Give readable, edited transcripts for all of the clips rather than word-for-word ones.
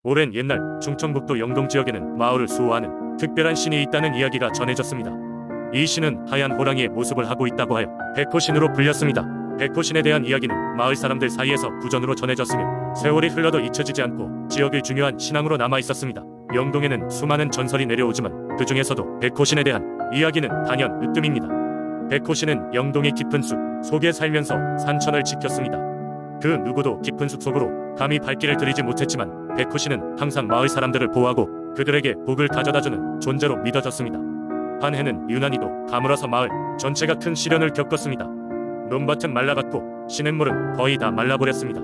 오랜 옛날 충청북도 영동 지역에는 마을을 수호하는 특별한 신이 있다는 이야기가 전해졌습니다. 이 신은 하얀 호랑이의 모습을 하고 있다고 하여 백호신으로 불렸습니다. 백호신에 대한 이야기는 마을 사람들 사이에서 구전으로 전해졌으며 세월이 흘러도 잊혀지지 않고 지역의 중요한 신앙으로 남아 있었습니다. 영동에는 수많은 전설이 내려오지만 그 중에서도 백호신에 대한 이야기는 단연 으뜸입니다. 백호신은 영동의 깊은 숲 속에 살면서 산천을 지켰습니다. 그 누구도 깊은 숲 속으로 감히 발길을 들이지 못했지만 백호신은 항상 마을 사람들을 보호하고 그들에게 복을 가져다주는 존재로 믿어졌습니다. 한 해는 유난히도 가물어서 마을 전체가 큰 시련을 겪었습니다. 논밭은 말라갔고 시냇물은 거의 다 말라버렸습니다.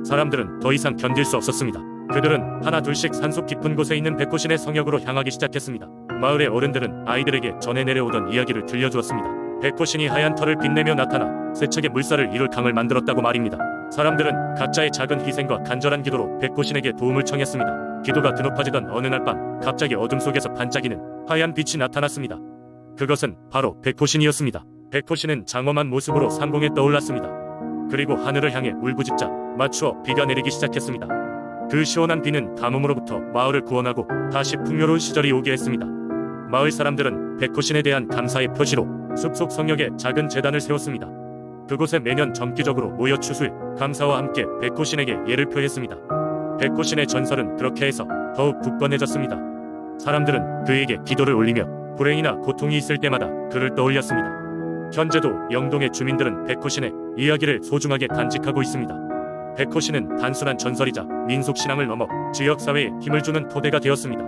사람들은 더 이상 견딜 수 없었습니다. 그들은 하나 둘씩 산속 깊은 곳에 있는 백호신의 성역으로 향하기 시작했습니다. 마을의 어른들은 아이들에게 전해 내려오던 이야기를 들려주었습니다. 백호신이 하얀 털을 빛내며 나타나 세척의 물살을 이룰 강을 만들었다고 말입니다. 사람들은 각자의 작은 희생과 간절한 기도로 백호신에게 도움을 청했습니다. 기도가 드높아지던 어느 날 밤 갑자기 어둠 속에서 반짝이는 하얀 빛이 나타났습니다. 그것은 바로 백호신이었습니다. 백호신은 장엄한 모습으로 상공에 떠올랐습니다. 그리고 하늘을 향해 울부짖자 맞추어 비가 내리기 시작했습니다. 그 시원한 비는 가뭄으로부터 마을을 구원하고 다시 풍요로운 시절이 오게 했습니다. 마을 사람들은 백호신에 대한 감사의 표시로 숲속 성역에 작은 제단을 세웠습니다. 그곳에 매년 정기적으로 모여 추수해 감사와 함께 백호신에게 예를 표했습니다. 백호신의 전설은 그렇게 해서 더욱 굳건해졌습니다. 사람들은 그에게 기도를 올리며 불행이나 고통이 있을 때마다 그를 떠올렸습니다. 현재도 영동의 주민들은 백호신의 이야기를 소중하게 간직하고 있습니다. 백호신은 단순한 전설이자 민속신앙을 넘어 지역사회에 힘을 주는 토대가 되었습니다.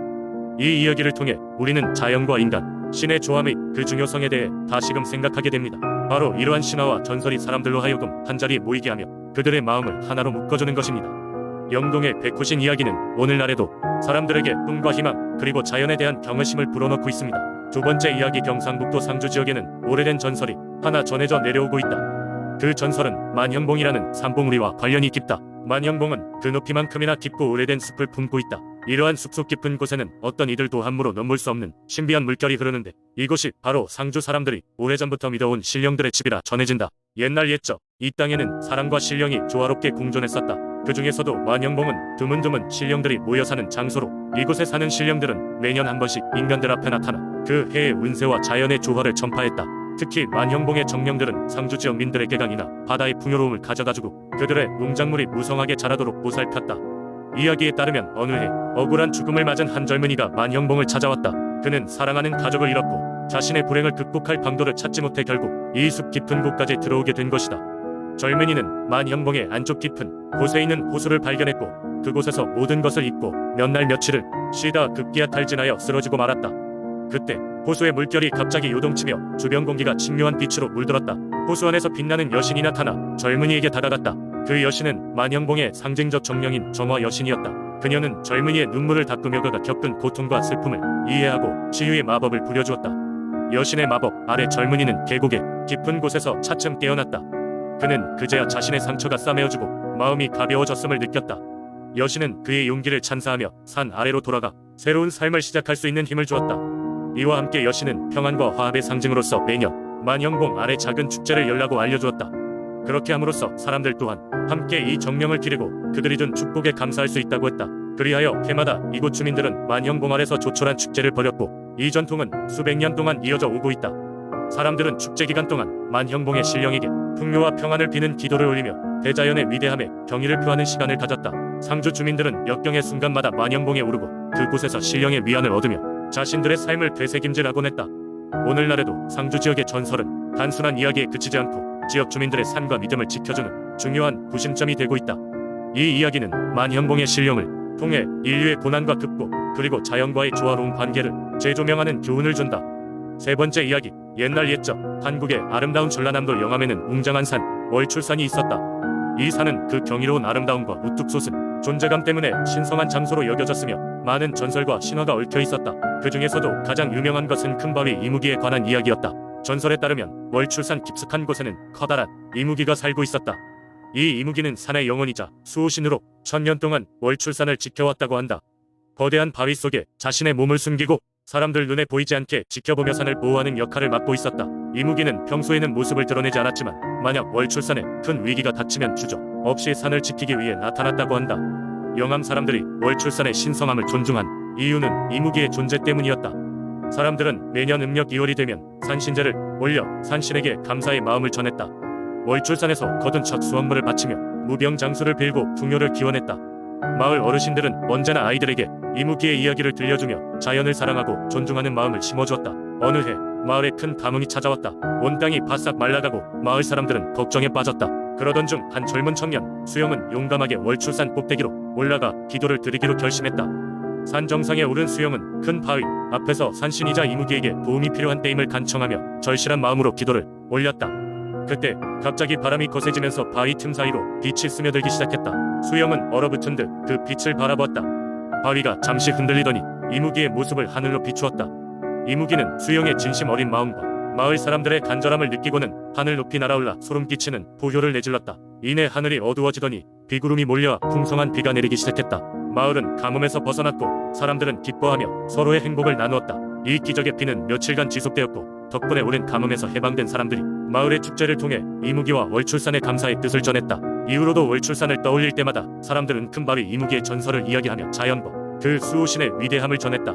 이 이야기를 통해 우리는 자연과 인간, 신의 조화의 그 중요성에 대해 다시금 생각하게 됩니다. 바로 이러한 신화와 전설이 사람들로 하여금 한자리에 모이게 하며 그들의 마음을 하나로 묶어주는 것입니다. 영동의 백호신 이야기는 오늘날에도 사람들에게 꿈과 희망 그리고 자연에 대한 경외심을 불어넣고 있습니다. 두 번째 이야기 경상북도 상주 지역에는 오래된 전설이 하나 전해져 내려오고 있다. 그 전설은 만형봉이라는 산봉우리와 관련이 깊다. 만형봉은 그 높이만큼이나 깊고 오래된 숲을 품고 있다. 이러한 숲속 깊은 곳에는 어떤 이들도 함부로 넘볼 수 없는 신비한 물결이 흐르는데 이곳이 바로 상주 사람들이 오래전부터 믿어온 신령들의 집이라 전해진다. 옛날 옛적 이 땅에는 사랑과 신령이 조화롭게 공존했었다. 그 중에서도 만형봉은 드문드문 신령들이 모여 사는 장소로 이곳에 사는 신령들은 매년 한 번씩 인간들 앞에 나타나 그 해의 운세와 자연의 조화를 전파했다. 특히 만형봉의 정령들은 상주 지역 민들의 개강이나 바다의 풍요로움을 가져다주고 그들의 농작물이 무성하게 자라도록 보살폈다. 이야기에 따르면 어느 해 억울한 죽음을 맞은 한 젊은이가 만형봉을 찾아왔다. 그는 사랑하는 가족을 잃었고 자신의 불행을 극복할 방도를 찾지 못해 결국 이 숲 깊은 곳까지 들어오게 된 것이다. 젊은이는 만형봉의 안쪽 깊은 곳에 있는 호수를 발견했고 그곳에서 모든 것을 잊고 몇 날 며칠을 쉬다 급기야 탈진하여 쓰러지고 말았다. 그때 호수의 물결이 갑자기 요동치며 주변 공기가 신묘한 빛으로 물들었다. 호수 안에서 빛나는 여신이 나타나 젊은이에게 다가갔다. 그 여신은 만형봉의 상징적 정령인 정화 여신이었다. 그녀는 젊은이의 눈물을 닦으며 그가 겪은 고통과 슬픔을 이해하고 치유의 마법을 부려주었다. 여신의 마법 아래 젊은이는 계곡의 깊은 곳에서 차츰 깨어났다. 그는 그제야 자신의 상처가 싸매어지고 마음이 가벼워졌음을 느꼈다. 여신은 그의 용기를 찬사하며 산 아래로 돌아가 새로운 삶을 시작할 수 있는 힘을 주었다. 이와 함께 여신은 평안과 화합의 상징으로서 매년 만형봉 아래 작은 축제를 열라고 알려주었다. 그렇게 함으로써 사람들 또한 함께 이 정령을 기리고 그들이 준 축복에 감사할 수 있다고 했다. 그리하여 해마다 이곳 주민들은 만형봉 아래서 조촐한 축제를 벌였고 이 전통은 수백 년 동안 이어져 오고 있다. 사람들은 축제 기간 동안 만형봉의 신령에게 풍요와 평안을 비는 기도를 올리며 대자연의 위대함에 경의를 표하는 시간을 가졌다. 상주 주민들은 역경의 순간마다 만형봉에 오르고 그곳에서 신령의 위안을 얻으며 자신들의 삶을 되새김질하곤 했다. 오늘날에도 상주 지역의 전설은 단순한 이야기에 그치지 않고 지역 주민들의 삶과 믿음을 지켜주는 중요한 구심점이 되고 있다. 이 이야기는 만형봉의 신령을 통해 인류의 고난과 극복 그리고 자연과의 조화로운 관계를 재조명하는 교훈을 준다. 세 번째 이야기 옛날 옛적 한국의 아름다운 전라남도 영암에는 웅장한 산 월출산이 있었다. 이 산은 그 경이로운 아름다움과 우뚝 솟은 존재감 때문에 신성한 장소로 여겨졌으며 많은 전설과 신화가 얽혀 있었다. 그 중에서도 가장 유명한 것은 큰바위 이무기에 관한 이야기였다. 전설에 따르면 월출산 깊숙한 곳에는 커다란 이무기가 살고 있었다. 이 이무기는 산의 영혼이자 수호신으로 1000년 동안 월출산을 지켜왔다고 한다. 거대한 바위 속에 자신의 몸을 숨기고 사람들 눈에 보이지 않게 지켜보며 산을 보호하는 역할을 맡고 있었다. 이무기는 평소에는 모습을 드러내지 않았지만 만약 월출산에 큰 위기가 닥치면 주저 없이 산을 지키기 위해 나타났다고 한다. 영암 사람들이 월출산의 신성함을 존중한 이유는 이무기의 존재 때문이었다. 사람들은 매년 음력 2월이 되면 산신제를 올려 산신에게 감사의 마음을 전했다. 월출산에서 거둔 첫 수확물을 바치며 무병장수를 빌고 풍요를 기원했다. 마을 어르신들은 언제나 아이들에게 이무기의 이야기를 들려주며 자연을 사랑하고 존중하는 마음을 심어주었다. 어느 해 마을에 큰 가뭄이 찾아왔다. 온 땅이 바싹 말라가고 마을 사람들은 걱정에 빠졌다. 그러던 중 한 젊은 청년 수영은 용감하게 월출산 꼭대기로 올라가 기도를 드리기로 결심했다. 산 정상에 오른 수영은 큰 바위 앞에서 산신이자 이무기에게 도움이 필요한 때임을 간청하며 절실한 마음으로 기도를 올렸다. 그때 갑자기 바람이 거세지면서 바위 틈 사이로 빛이 스며들기 시작했다. 수영은 얼어붙은 듯 그 빛을 바라보았다. 바위가 잠시 흔들리더니 이무기의 모습을 하늘로 비추었다. 이무기는 수영의 진심 어린 마음과 마을 사람들의 간절함을 느끼고는 하늘 높이 날아올라 소름 끼치는 포효를 내질렀다. 이내 하늘이 어두워지더니 비구름이 몰려와 풍성한 비가 내리기 시작했다. 마을은 가뭄에서 벗어났고 사람들은 기뻐하며 서로의 행복을 나누었다. 이 기적의 비는 며칠간 지속되었고 덕분에 오랜 가뭄에서 해방된 사람들이 마을의 축제를 통해 이무기와 월출산의 감사의 뜻을 전했다. 이후로도 월출산을 떠올릴 때마다 사람들은 큰 바위 이무기의 전설을 이야기하며 자연과 그 수호신의 위대함을 전했다.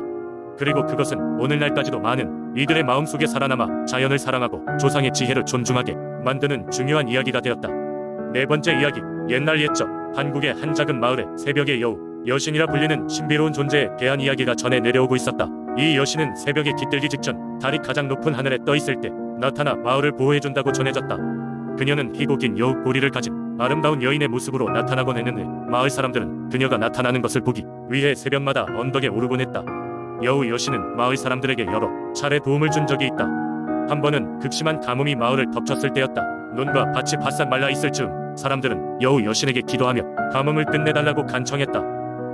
그리고 그것은 오늘날까지도 많은 이들의 마음속에 살아남아 자연을 사랑하고 조상의 지혜를 존중하게 만드는 중요한 이야기가 되었다. 네 번째 이야기. 옛날 옛적 한국의 한 작은 마을에 새벽의 여우, 여신이라 불리는 신비로운 존재에 대한 이야기가 전해 내려오고 있었다. 이 여신은 새벽에 깃들기 직전 달이 가장 높은 하늘에 떠 있을 때 나타나 마을을 보호해준다고 전해졌다. 그녀는 희고 긴 여우 꼬리를 가진 아름다운 여인의 모습으로 나타나곤 했는데 마을 사람들은 그녀가 나타나는 것을 보기 위해 새벽마다 언덕에 오르곤 했다. 여우 여신은 마을 사람들에게 여러 차례 도움을 준 적이 있다. 한 번은 극심한 가뭄이 마을을 덮쳤을 때였다. 논과 밭이 바싹 말라 있을 즈음 사람들은 여우 여신에게 기도하며 가뭄을 끝내달라고 간청했다.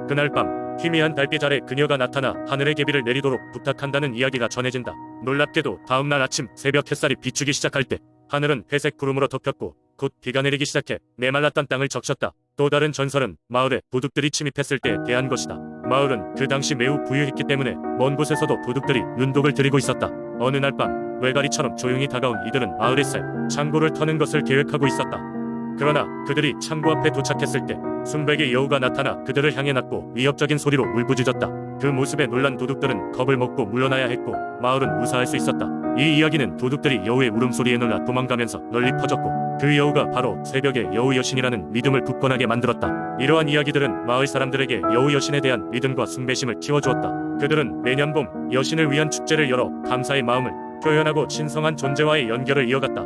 그날 밤 희미한 달빛 아래 그녀가 나타나 하늘의 계비를 내리도록 부탁한다는 이야기가 전해진다. 놀랍게도 다음날 아침 새벽 햇살이 비추기 시작할 때 하늘은 회색 구름으로 덮였고 곧 비가 내리기 시작해 메말랐던 땅을 적셨다. 또 다른 전설은 마을에 도둑들이 침입했을 때에 대한 것이다. 마을은 그 당시 매우 부유했기 때문에 먼 곳에서도 도둑들이 눈독을 들이고 있었다. 어느 날 밤 외가리처럼 조용히 다가온 이들은 마을의 쌀 창고를 터는 것을 계획하고 있었다. 그러나 그들이 창고 앞에 도착했을 때 순백의 여우가 나타나 그들을 향해 났고 위협적인 소리로 울부짖었다. 그 모습에 놀란 도둑들은 겁을 먹고 물러나야 했고 마을은 무사할 수 있었다. 이 이야기는 도둑들이 여우의 울음소리에 놀라 도망가면서 널리 퍼졌고 그 여우가 바로 새벽의 여우 여신이라는 믿음을 굳건하게 만들었다. 이러한 이야기들은 마을 사람들에게 여우 여신에 대한 믿음과 숭배심을 키워주었다. 그들은 매년 봄 여신을 위한 축제를 열어 감사의 마음을 표현하고 신성한 존재와의 연결을 이어갔다.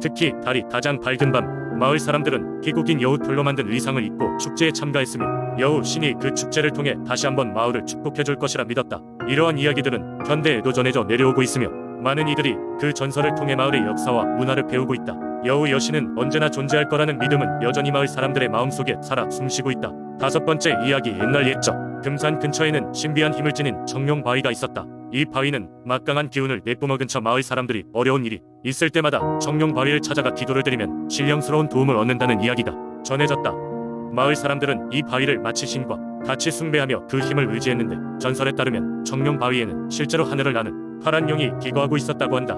특히 달이 가장 밝은 밤 마을 사람들은 희고 긴 여우 털로 만든 의상을 입고 축제에 참가했으며 여우 신이 그 축제를 통해 다시 한번 마을을 축복해줄 것이라 믿었다. 이러한 이야기들은 현대에도 전해져 내려오고 있으며 많은 이들이 그 전설을 통해 마을의 역사와 문화를 배우고 있다. 여우 여신은 언제나 존재할 거라는 믿음은 여전히 마을 사람들의 마음속에 살아 숨쉬고 있다. 다섯 번째 이야기. 옛날 옛적 금산 근처에는 신비한 힘을 지닌 청룡 바위가 있었다. 이 바위는 막강한 기운을 내뿜어근 쳐 마을 사람들이 어려운 일이 있을 때마다 청룡 바위를 찾아가 기도를 드리면 신령스러운 도움을 얻는다는 이야기가 전해졌다. 마을 사람들은 이 바위를 마치 신과 같이 숭배하며 그 힘을 의지했는데 전설에 따르면 청룡 바위에는 실제로 하늘을 나는 파란 용이 기거하고 있었다고 한다.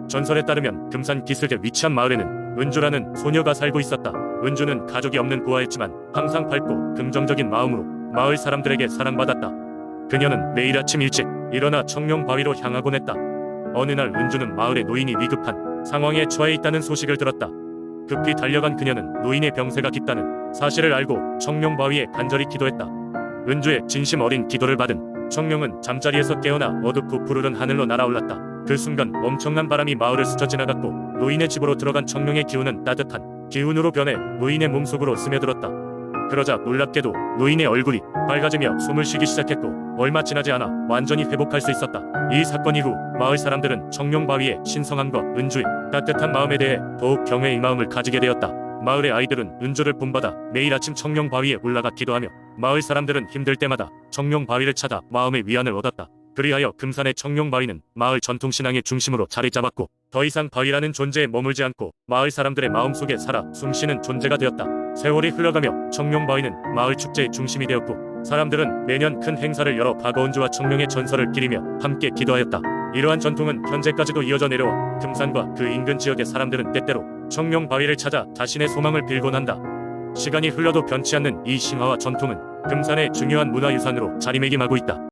전설에 따르면 금산 기슭에 위치한 마을에는 은주라는 소녀가 살고 있었다. 은주는 가족이 없는 고아였지만 항상 밝고 긍정적인 마음으로 마을 사람들에게 사랑받았다. 그녀는 매일 아침 일찍 일어나 청룡 바위로 향하곤 했다. 어느 날 은주는 마을의 노인이 위급한 상황에 처해 있다는 소식을 들었다. 급히 달려간 그녀는 노인의 병세가 깊다는 사실을 알고 청룡 바위에 간절히 기도했다. 은주의 진심 어린 기도를 받은 청룡은 잠자리에서 깨어나 어둡고 푸르른 하늘로 날아올랐다. 그 순간 엄청난 바람이 마을을 스쳐 지나갔고 노인의 집으로 들어간 청룡의 기운은 따뜻한 기운으로 변해 노인의 몸속으로 스며들었다. 그러자 놀랍게도 노인의 얼굴이 밝아지며 숨을 쉬기 시작했고 얼마 지나지 않아 완전히 회복할 수 있었다. 이 사건 이후 마을 사람들은 청룡 바위의 신성함과 은주의 따뜻한 마음에 대해 더욱 경외의 마음을 가지게 되었다. 마을의 아이들은 은주를 본받아 매일 아침 청룡 바위에 올라가 기도하며 마을 사람들은 힘들 때마다 청룡 바위를 찾아 마음의 위안을 얻었다. 그리하여 금산의 청룡 바위는 마을 전통신앙의 중심으로 자리 잡았고 더 이상 바위라는 존재에 머물지 않고 마을 사람들의 마음속에 살아 숨쉬는 존재가 되었다. 세월이 흘러가며 청룡 바위는 마을 축제의 중심이 되었고 사람들은 매년 큰 행사를 열어 박어은주와 청룡의 전설을 기리며 함께 기도하였다. 이러한 전통은 현재까지도 이어져 내려와 금산과 그 인근 지역의 사람들은 때때로 청룡 바위를 찾아 자신의 소망을 빌곤 한다. 시간이 흘러도 변치 않는 이 신화와 전통은 금산의 중요한 문화유산으로 자리매김하고 있다.